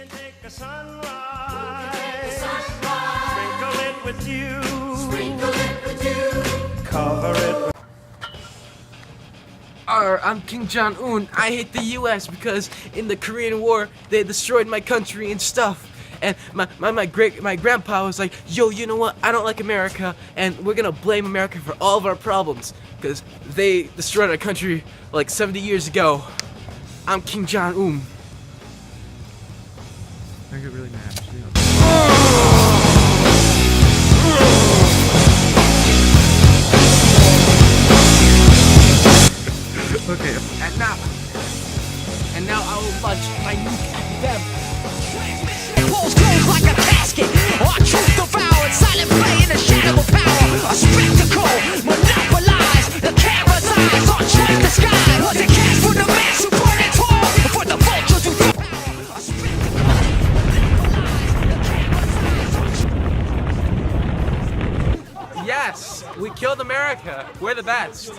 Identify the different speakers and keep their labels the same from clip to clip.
Speaker 1: can take a sunrise, sprinkle it with dew, cover it with...
Speaker 2: I'm King Jong-un. I hate the US because in the Korean War they destroyed my country and stuff. And my grandpa was like, yo, you know what? I don't like America, and we're gonna blame America for all of our problems because they destroyed our country like 70 years ago. I'm King Jong-un.
Speaker 3: I get really mad.
Speaker 2: Okay. And now I will launch my nuke at them.
Speaker 4: Pulls closed like a casket. Our truth devoured. Silent play in the shadow of power. A spectacle. Monopolize the camera's eyes. On track the sky. Was it cast for the mass who burn it all? For the vultures who devour. A spectacle. Monopolize the camera's eyes.
Speaker 2: Yes, we killed America. We're the best.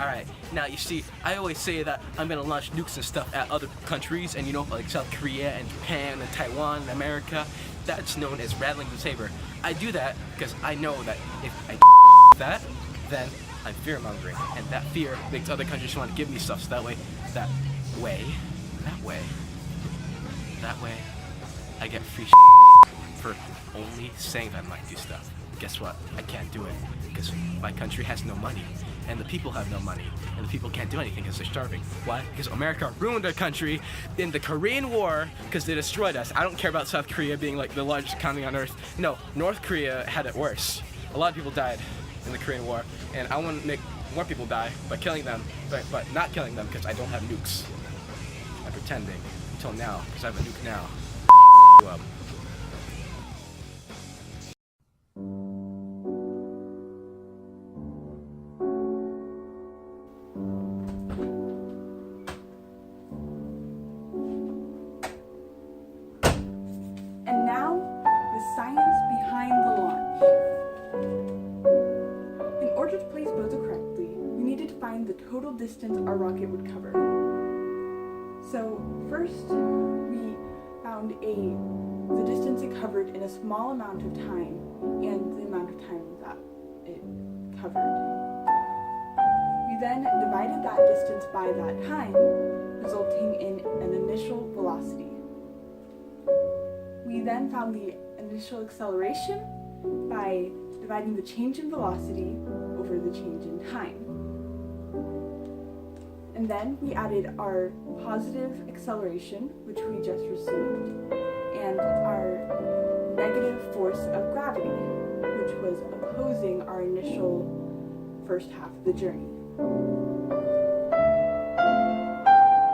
Speaker 2: Alright, now you see, I always say that I'm gonna launch nukes and stuff at other countries, and you know, like South Korea and Japan and Taiwan and America. That's known as rattling the saber. I do that because I know that if I that, then I'm fear-mongering, and that fear makes other countries want to give me stuff, so that way, I get free for only saying that I might do stuff. Guess what? I can't do it because my country has no money, and the people have no money, and the people can't do anything because they're starving. Why? Because America ruined our country in the Korean War because they destroyed us. I don't care about South Korea being like the largest economy on earth. No, North Korea had it worse. A lot of people died in the Korean War, and I want to make more people die by killing them, but not killing them because I don't have nukes. I'm pretending until now because I have a nuke now. You up.
Speaker 5: And now, the science behind the launch. In order to place Bozo correctly, we needed to find the total distance our rocket would cover. So first, we found the distance it covered in a small amount of time and the amount of time that it covered. We then divided that distance by that time, resulting in an initial velocity. We then found the initial acceleration by dividing the change in velocity over the change in time. And then we added our positive acceleration, which we just received, and our negative force of gravity, which was opposing our initial first half of the journey.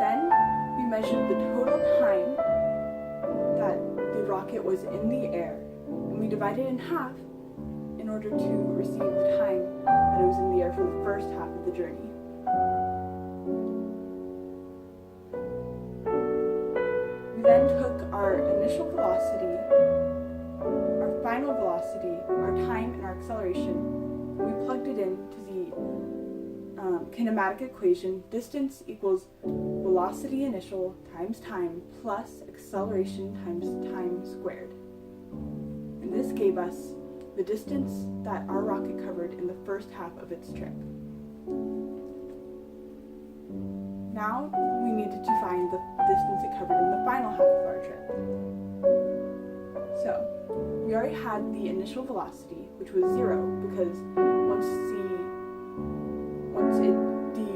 Speaker 5: Then we measured the total time that the rocket was in the air, and we divided it in half in order to receive the time that it was in the air for the first half of the journey. We then took our initial velocity, our final velocity, our time, and our acceleration, and we plugged it into the kinematic equation. Distance equals velocity initial times time plus acceleration times time squared. And this gave us the distance that our rocket covered in the first half of its trip. Now we needed to find the distance it covered in the final half of our trip. So we already had the initial velocity, which was 0, because once the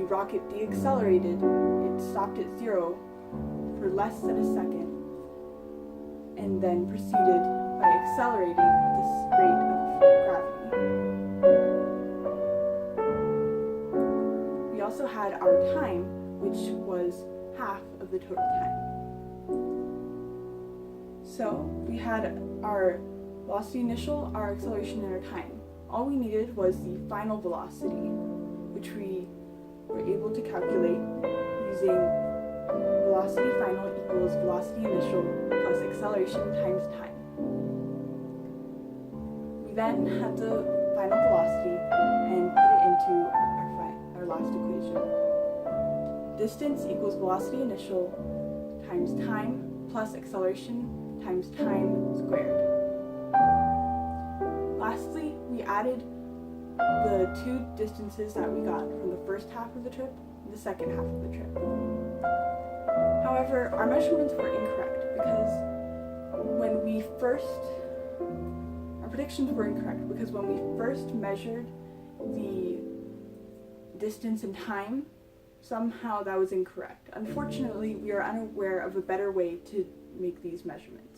Speaker 5: rocket deaccelerated, it stopped at 0 for less than a second, and then proceeded by accelerating at this rate of gravity. We also had our time, which was half of the total time. So we had our velocity initial, our acceleration, and our time. All we needed was the final velocity, which we were able to calculate using velocity final equals velocity initial plus acceleration times time. We then had the final velocity and put it into our last equation. Distance equals velocity initial times time plus acceleration times time squared. Lastly, we added the two distances that we got from the first half of the trip and the second half of the trip. However, our measurements were incorrect because our predictions were incorrect because when we first measured the distance and time, somehow that was incorrect. Unfortunately, we are unaware of a better way to make these measurements.